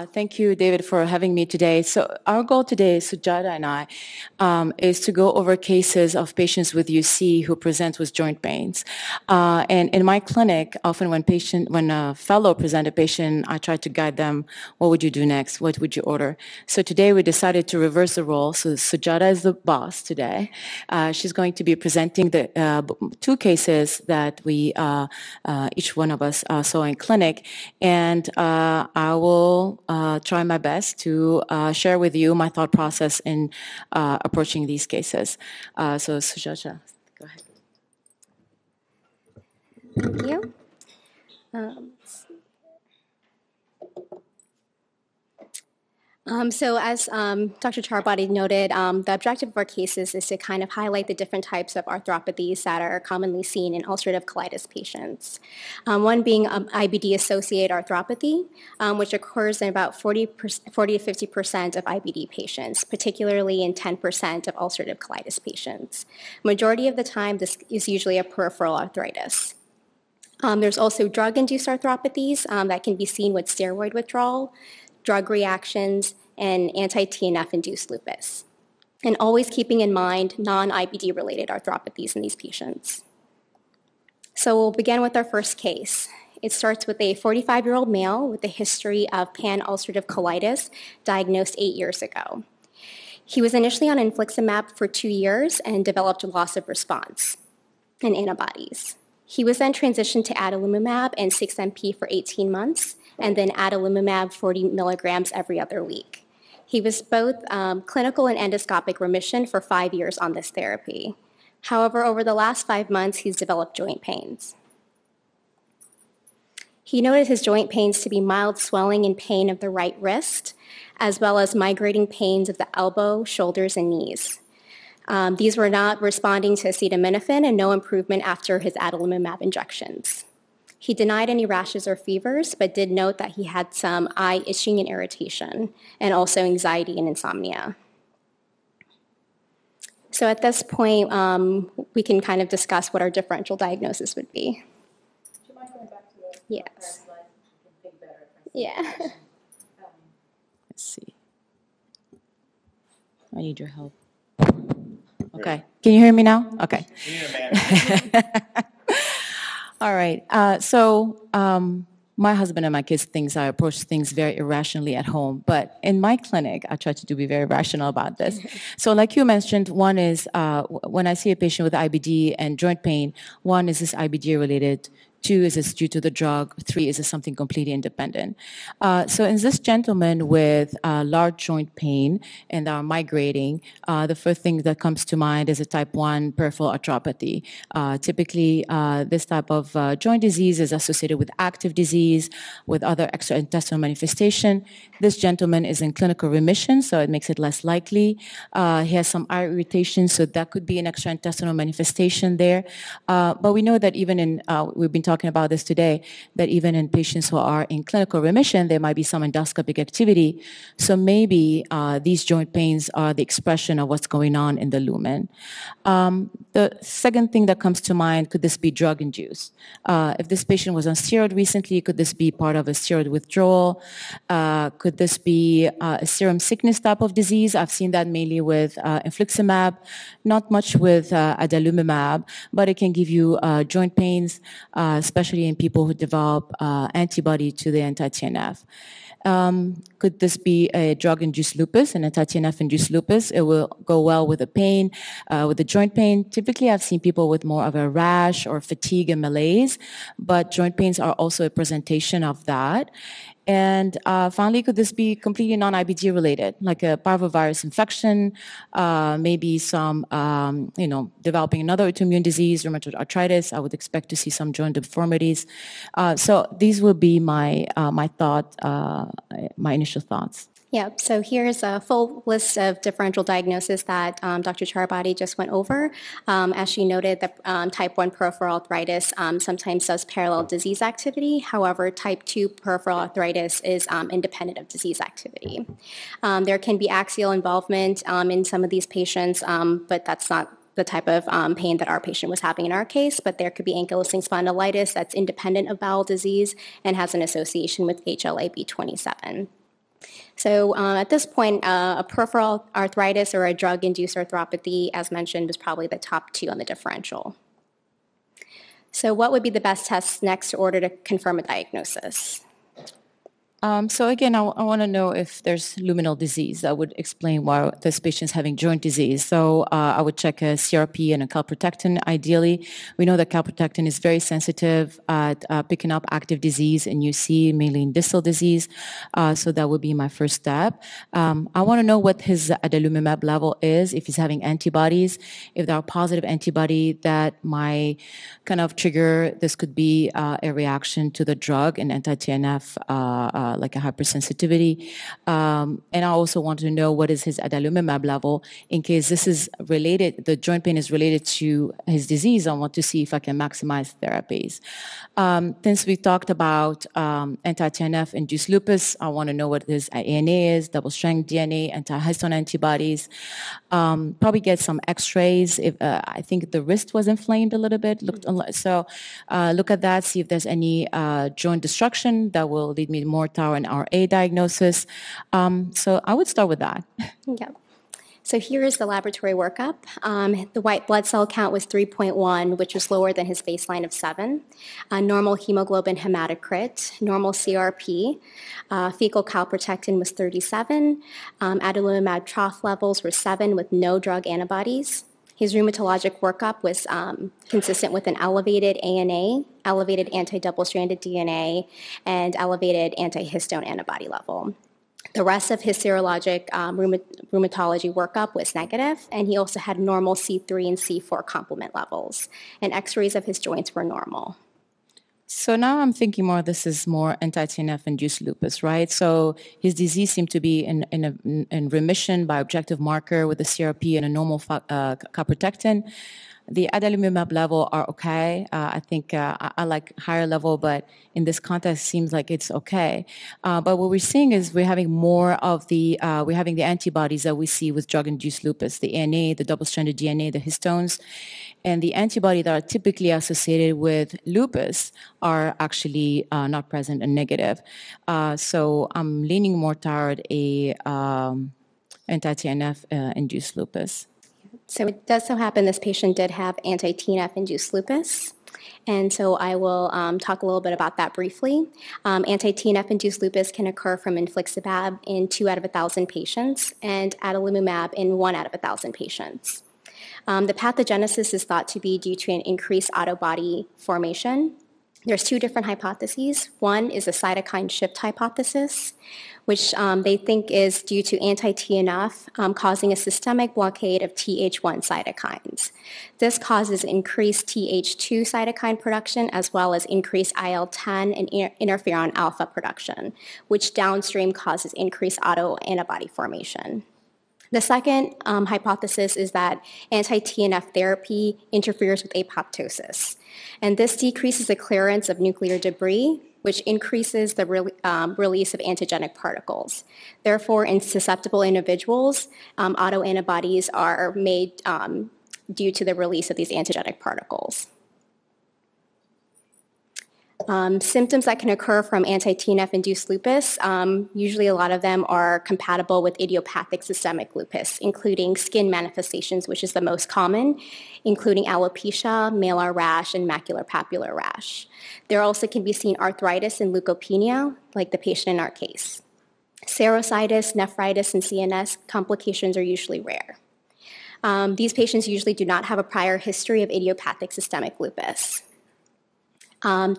Thank you, David, for having me today. So our goal today, Sujaata and I, is to go over cases of patients with UC who present with joint pains. And in my clinic, often when a fellow presents a patient, I try to guide them, what would you do next? What would you order? So today we decided to reverse the role. So Sujaata is the boss today. She's going to be presenting the two cases that we, each one of us saw in clinic. And I will try my best to share with you my thought process in approaching these cases. So Sujaata, go ahead. Thank you. So as Dr. Charabaty noted, the objective of our cases is to kind of highlight the different types of arthropathies that are commonly seen in ulcerative colitis patients. One being IBD-associated arthropathy, which occurs in about 40 to 50% of IBD patients, particularly in 10% of ulcerative colitis patients. Majority of the time, this is usually a peripheral arthritis. There's also drug-induced arthropathies that can be seen with steroid withdrawal, drug reactions, and anti-TNF-induced lupus. And always keeping in mind non-IBD-related arthropathies in these patients. So we'll begin with our first case. It starts with a 45-year-old male with a history of pan-ulcerative colitis diagnosed 8 years ago. He was initially on infliximab for 2 years and developed a loss of response and antibodies. He was then transitioned to adalimumab and 6-MP for 18 months, and then adalimumab 40 milligrams every other week. He was both clinical and endoscopic remission for 5 years on this therapy. However, over the last 5 months, he's developed joint pains. He noted his joint pains to be mild swelling and pain of the right wrist, as well as migrating pains of the elbow, shoulders, and knees. These were not responding to acetaminophen and no improvement after his adalimumab injections. He denied any rashes or fevers, but did note that he had some eye itching and irritation, and also anxiety and insomnia. So at this point, we can kind of discuss what our differential diagnosis would be. Do you mind going back to the Yes. slide? You can think better. Yeah. Let's see. I need your help. Okay. Can you hear me now? Okay. We need a man. All right. My husband and my kids think I approach things very irrationally at home, but in my clinic, I try to be very rational about this. So like you mentioned, one is when I see a patient with IBD and joint pain, one is this IBD related, 2 is this due to the drug, 3 is this something completely independent. So in this gentleman with large joint pain and are migrating, the first thing that comes to mind is a type 1 peripheral arthropathy. Typically, this type of joint disease is associated with active disease, with other extraintestinal manifestation. This gentleman is in clinical remission, so it makes it less likely. He has some eye irritation, so that could be an extraintestinal manifestation there. But we know that even in, we've been talking about this today, that even in patients who are in clinical remission, there might be some endoscopic activity. So maybe these joint pains are the expression of what's going on in the lumen. The second thing that comes to mind, could this be drug-induced? If this patient was on steroid recently, could this be part of a steroid withdrawal? Could this be a serum sickness type of disease? I've seen that mainly with infliximab, not much with adalimumab, but it can give you joint pains, especially in people who develop antibody to the anti-TNF. Could this be a drug-induced lupus, an anti-TNF-induced lupus? It will go well with the pain, with the joint pain. Typically, I've seen people with more of a rash or fatigue and malaise, but joint pains are also a presentation of that. And finally, could this be completely non-IBD related, like a parvovirus infection, maybe some, developing another autoimmune disease, rheumatoid arthritis? I would expect to see some joint deformities. So these will be my my initial thoughts. Yeah, so here's a full list of differential diagnoses that Dr. Charabaty just went over. As she noted, that type 1 peripheral arthritis sometimes does parallel disease activity. However, type 2 peripheral arthritis is independent of disease activity. There can be axial involvement in some of these patients, but that's not the type of pain that our patient was having in our case, but there could be ankylosing spondylitis that's independent of bowel disease and has an association with HLA-B27. So at this point, a peripheral arthritis or a drug-induced arthropathy, as mentioned, was probably the top two on the differential. So what would be the best tests next in order to confirm a diagnosis? So again, I want to know if there's luminal disease. That would explain why this patient's having joint disease. So I would check a CRP and a calprotectin. Ideally, we know that calprotectin is very sensitive at picking up active disease in UC, mainly in distal disease. So that would be my first step. I want to know what his adalimumab level is, if he's having antibodies. If there are positive antibody, that might kind of trigger, this could be a reaction to the drug, an anti-TNF, like a hypersensitivity. And I also want to know what is his adalimumab level in case this is related, the joint pain is related to his disease. I want to see if I can maximize therapies. Since we talked about anti-TNF induced lupus, I want to know what his ANA is, double-stranded DNA, anti-histone antibodies. Probably get some x-rays. If I think the wrist was inflamed a little bit. So look at that, see if there's any joint destruction that will lead me more to an RA diagnosis. So I would start with that. Yeah. So here is the laboratory workup. The white blood cell count was 3.1, which was lower than his baseline of 7. Normal hemoglobin hematocrit, normal CRP, fecal calprotectin was 37. Adalimumab trough levels were 7 with no drug antibodies. His rheumatologic workup was consistent with an elevated ANA, elevated anti-double-stranded DNA, and elevated anti-histone antibody level. The rest of his serologic rheumatology workup was negative, and he also had normal C3 and C4 complement levels, and x-rays of his joints were normal. So now I'm thinking more, this is more anti-TNF induced lupus, right? So his disease seemed to be in remission by objective marker with a CRP and a normal calprotectin. The adalimumab level are okay. I think I like higher level, but in this context, seems like it's okay. But what we're seeing is we're having more of the antibodies that we see with drug-induced lupus, the ANA, the double-stranded DNA, the histones, and the antibody that are typically associated with lupus are actually not present and negative. So I'm leaning more toward a anti-TNF induced lupus. So it does so happen this patient did have anti-TNF-induced lupus, and so I will talk a little bit about that briefly. Anti-TNF-induced lupus can occur from infliximab in 2 out of 1,000 patients and adalimumab in 1 out of 1,000 patients. The pathogenesis is thought to be due to an increased autobody formation. There's 2 different hypotheses. One is a cytokine shift hypothesis, which they think is due to anti-TNF causing a systemic blockade of Th1 cytokines. This causes increased Th2 cytokine production as well as increased IL-10 and interferon alpha production, which downstream causes increased autoantibody formation. The second hypothesis is that anti-TNF therapy interferes with apoptosis, and this decreases the clearance of nuclear debris, which increases the release of antigenic particles. Therefore, in susceptible individuals, autoantibodies are made due to the release of these antigenic particles. Symptoms that can occur from anti-TNF-induced lupus, usually a lot of them are compatible with idiopathic systemic lupus, including skin manifestations, which is the most common, including alopecia, malar rash, and macular papular rash. There also can be seen arthritis and leukopenia, like the patient in our case. Serositis, nephritis, and CNS complications are usually rare. These patients usually do not have a prior history of idiopathic systemic lupus.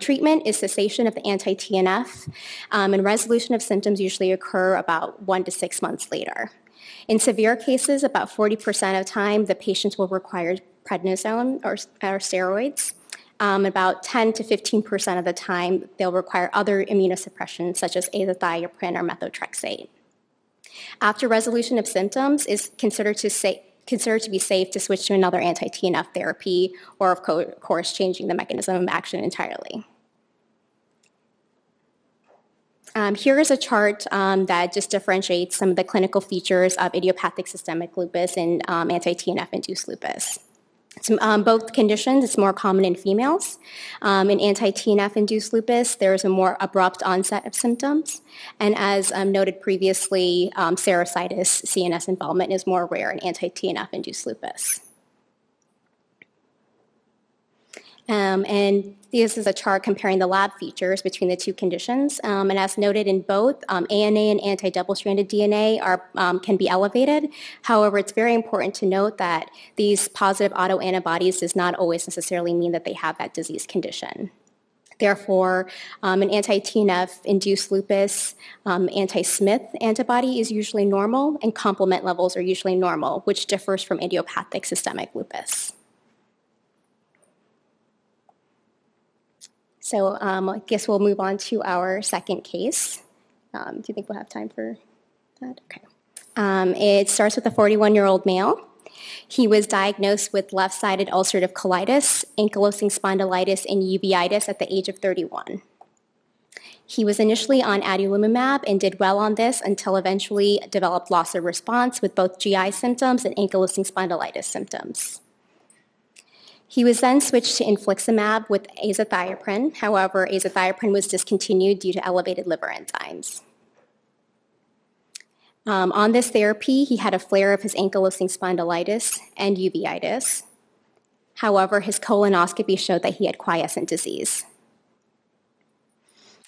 Treatment is cessation of the anti-TNF, and resolution of symptoms usually occur about 1 to 6 months later. In severe cases, about 40% of the time, the patients will require prednisone or steroids. About 10 to 15% of the time, they'll require other immunosuppression, such as azathioprine or methotrexate. After resolution of symptoms, is considered to be safe to switch to another anti-TNF therapy or, of course, changing the mechanism of action entirely. Here is a chart that just differentiates some of the clinical features of idiopathic systemic lupus and anti-TNF-induced lupus. Both conditions, it's more common in females. In anti-TNF-induced lupus, there is a more abrupt onset of symptoms. And as noted previously, serositis, CNS involvement, is more rare in anti-TNF-induced lupus. And this is a chart comparing the lab features between the two conditions. And as noted in both, ANA and anti-double-stranded DNA can be elevated. However, it's very important to note that these positive autoantibodies does not always necessarily mean that they have that disease condition. Therefore, in anti-TNF-induced lupus, anti-Smith antibody is usually normal, and complement levels are usually normal, which differs from idiopathic systemic lupus. So I guess we'll move on to our second case. Do you think we'll have time for that? Okay. It starts with a 41-year-old male. He was diagnosed with left-sided ulcerative colitis, ankylosing spondylitis, and uveitis at the age of 31. He was initially on adalimumab and did well on this until eventually developed loss of response with both GI symptoms and ankylosing spondylitis symptoms. He was then switched to infliximab with azathioprine. However, azathioprine was discontinued due to elevated liver enzymes. On this therapy, he had a flare of his ankylosing spondylitis and uveitis. However, his colonoscopy showed that he had quiescent disease.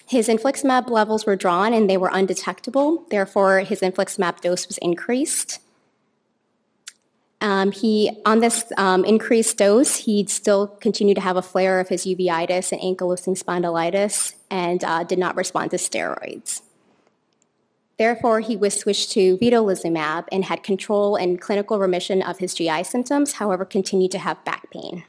His infliximab levels were drawn and they were undetectable. Therefore, his infliximab dose was increased. On this increased dose, he'd still continue to have a flare of his uveitis and ankylosing spondylitis and did not respond to steroids. Therefore, he was switched to vedolizumab and had control and clinical remission of his GI symptoms, however, continued to have back pain.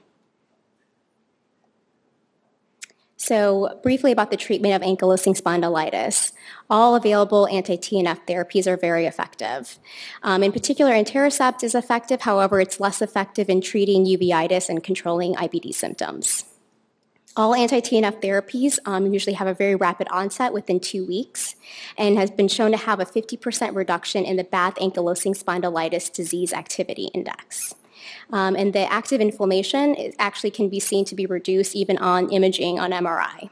So briefly about the treatment of ankylosing spondylitis. All available anti-TNF therapies are very effective. In particular, etanercept is effective, however, it's less effective in treating uveitis and controlling IBD symptoms. All anti-TNF therapies usually have a very rapid onset within 2 weeks and has been shown to have a 50% reduction in the BATH ankylosing spondylitis disease activity index. And the active inflammation actually can be seen to be reduced even on imaging on MRI.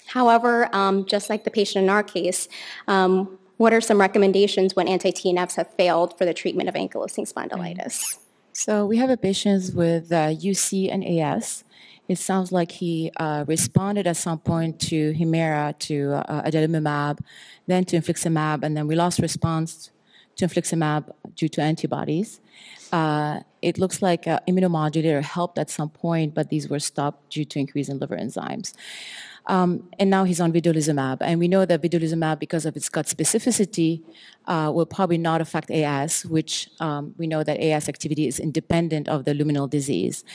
However, just like the patient in our case, what are some recommendations when anti-TNFs have failed for the treatment of ankylosing spondylitis? So we have a patient with UC and AS. It sounds like he responded at some point to Humira, to adalimumab, then to infliximab, and then we lost response to infliximab due to antibodies. It looks like immunomodulator helped at some point, but these were stopped due to increase in liver enzymes. And now he's on vedolizumab. And we know that vedolizumab, because of its gut specificity, will probably not affect AS, which we know that AS activity is independent of the luminal disease.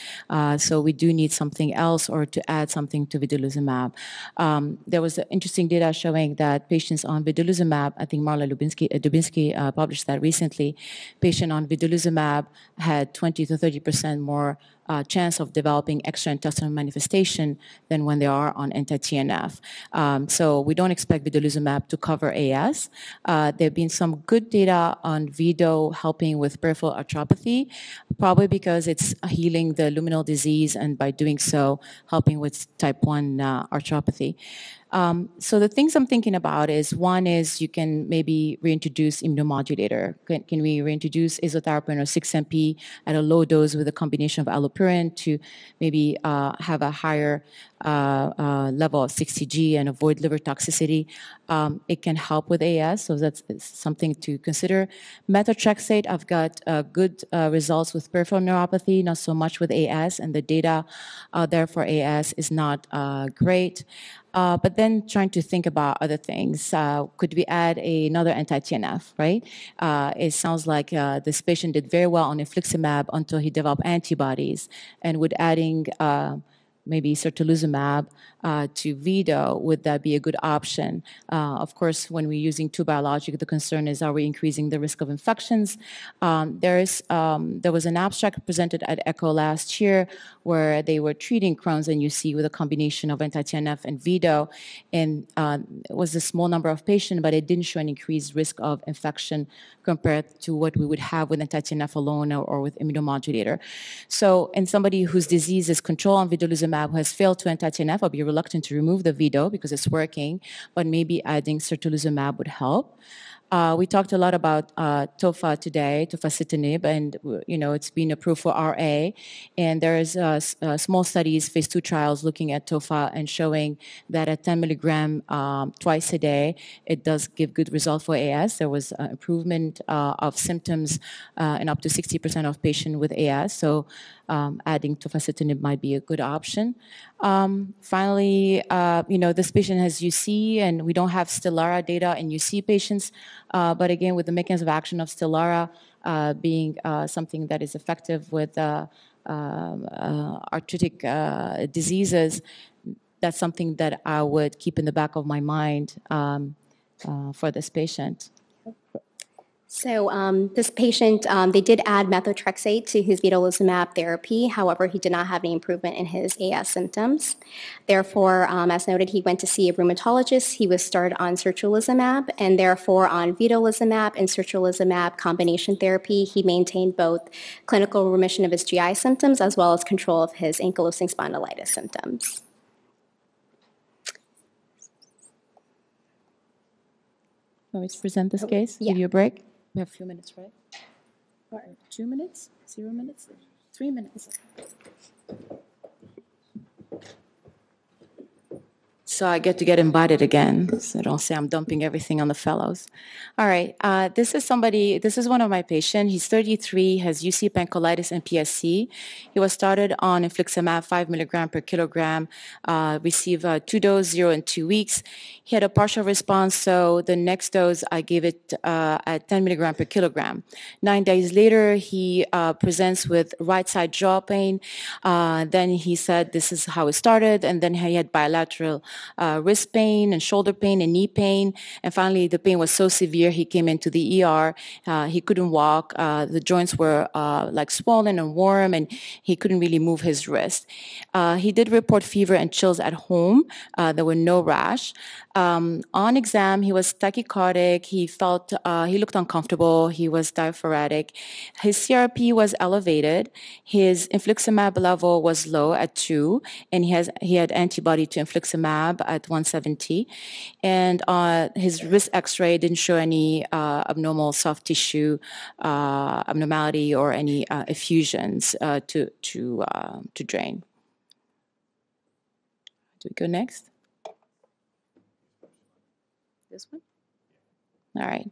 So we do need something else or to add something to vedolizumab. There was interesting data showing that patients on vedolizumab, I think Marla Dubinsky published that recently, patient on vedolizumab had 20 to 30% more chance of developing extraintestinal manifestation than when they are on anti-TNF. So we don't expect vedolizumab to cover AS. There have been some good data on Vedo helping with peripheral arthropathy, probably because it's healing the luminal disease and by doing so, helping with type 1 arthropathy. So the things I'm thinking about is, one is you can maybe reintroduce immunomodulator. Can we reintroduce azathioprine or 6-MP at a low dose with a combination of allopurinol to maybe have a higher level of 6TG and avoid liver toxicity? It can help with AS, so that's something to consider. Methotrexate, I've got good results with peripheral neuropathy, not so much with AS, and the data there for AS is not great. But then trying to think about other things. Could we add another anti-TNF, right? It sounds like this patient did very well on infliximab until he developed antibodies. And with adding maybe certolizumab to Vido, would that be a good option? Of course, when we're using two biologic, the concern is, are we increasing the risk of infections? There was an abstract presented at ECHO last year where they were treating Crohn's and UC with a combination of anti-TNF and Vido, and it was a small number of patients, but it didn't show an increased risk of infection compared to what we would have with anti-TNF alone or with immunomodulator. So in somebody whose disease is controlled on vedolizumab who has failed to anti-TNF, I'll be reluctant to remove the Vido because it's working, but maybe adding certolizumab would help. We talked a lot about tofa today, tofacitinib, and it's been approved for RA. And there is small studies, phase 2 trials looking at tofa and showing that at 10 milligram twice a day, it does give good results for AS. There was improvement of symptoms in up to 60% of patients with AS. So adding tofacitinib might be a good option. Finally, this patient has UC, and we don't have Stelara data in UC patients. But again, with the mechanism of action of Stelara being something that is effective with arthritic diseases, that's something that I would keep in the back of my mind for this patient. So this patient, they did add methotrexate to his vedolizumab therapy. However, he did not have any improvement in his AS symptoms. Therefore, as noted, he went to see a rheumatologist. He was started on certolizumab, and therefore on vedolizumab and certolizumab combination therapy, he maintained both clinical remission of his GI symptoms as well as control of his ankylosing spondylitis symptoms. Want me to present this case? Yeah. Give you a break? We have a few minutes, right? All right, 2 minutes? 0 minutes? 3 minutes. So I get to get invited again, so don't say I'm dumping everything on the fellows. All right, this is one of my patients. He's 33, has UC pancolitis and PSC. He was started on infliximab 5 milligram per kilogram, received 2 doses, 0 and 2 weeks. He had a partial response, so the next dose I gave it at 10 milligram per kilogram. 9 days later, he presents with right side jaw pain. Then he said this is how it started, and then he had bilateral wrist pain and shoulder pain and knee pain. And finally, the pain was so severe, he came into the ER. He couldn't walk. The joints were like swollen and warm, and he couldn't really move his wrist. He did report fever and chills at home. There were no rash. On exam, he was tachycardic. He looked uncomfortable. He was diaphoretic. His CRP was elevated. His infliximab level was low at 2, and he had antibody to infliximab at 170. And his wrist X-ray didn't show any abnormal soft tissue abnormality or any effusions to drain. Do we go next? This one? All right.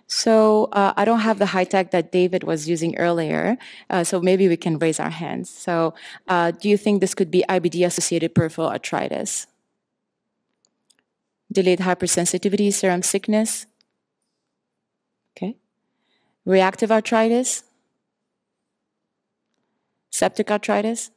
So I don't have the high tech that David was using earlier, so maybe we can raise our hands. So do you think this could be IBD-associated peripheral arthritis? Delayed hypersensitivity, serum sickness? Okay. Reactive arthritis? Septic arthritis?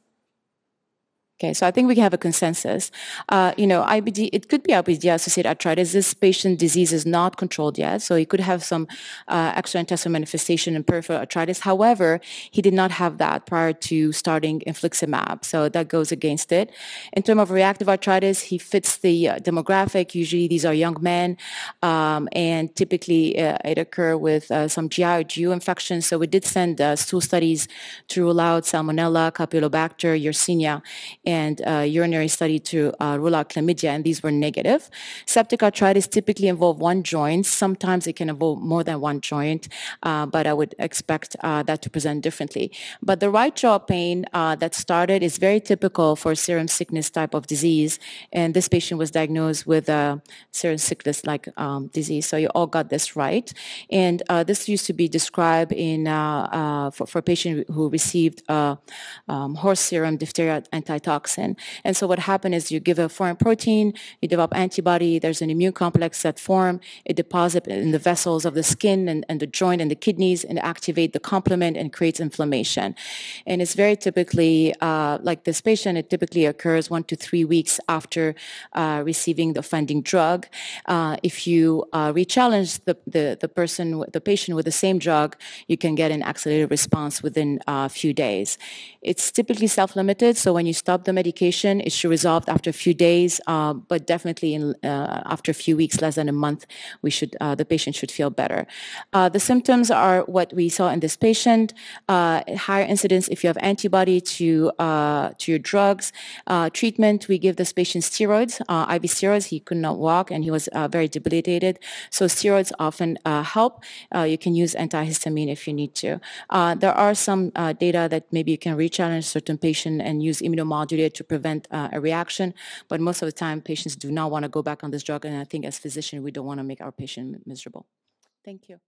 Okay, so I think we have a consensus. IBD, it could be IBD-associated arthritis. This patient disease is not controlled yet, so he could have some extraintestinal manifestation in peripheral arthritis. However, he did not have that prior to starting infliximab, so that goes against it. In terms of reactive arthritis, he fits the demographic. Usually these are young men, and typically it occurs with some GI or GU infections. So we did send stool studies to rule out Salmonella, Campylobacter, Yersinia, and urinary study to rule out chlamydia, and these were negative. Septic arthritis typically involve one joint. Sometimes it can involve more than one joint, but I would expect that to present differently. But the right jaw pain that started is very typical for serum sickness type of disease, and this patient was diagnosed with serum sickness-like disease. So you all got this right. And this used to be described for a patient who received horse serum diphtheria antitoxin antitoxin. And so what happens is you give a foreign protein, you develop antibody, there's an immune complex that form, it deposits in the vessels of the skin and the joint and the kidneys and activate the complement and creates inflammation. And it's very typically, like this patient, it typically occurs 1 to 3 weeks after receiving the offending drug. If you re-challenge the patient with the same drug, you can get an accelerated response within a few days. It's typically self-limited, so when you stop the medication, it should resolve after a few days, but definitely after a few weeks, less than a month, the patient should feel better. The symptoms are what we saw in this patient, higher incidence if you have antibody to your drugs. Treatment, we give this patient steroids, IV steroids. He could not walk and he was very debilitated. So steroids often help. You can use antihistamine if you need to. There are some data that maybe you can re-challenge certain patient and use immunomodulator to prevent a reaction, but most of the time patients do not want to go back on this drug, and I think as physicians we don't want to make our patient miserable. Thank you.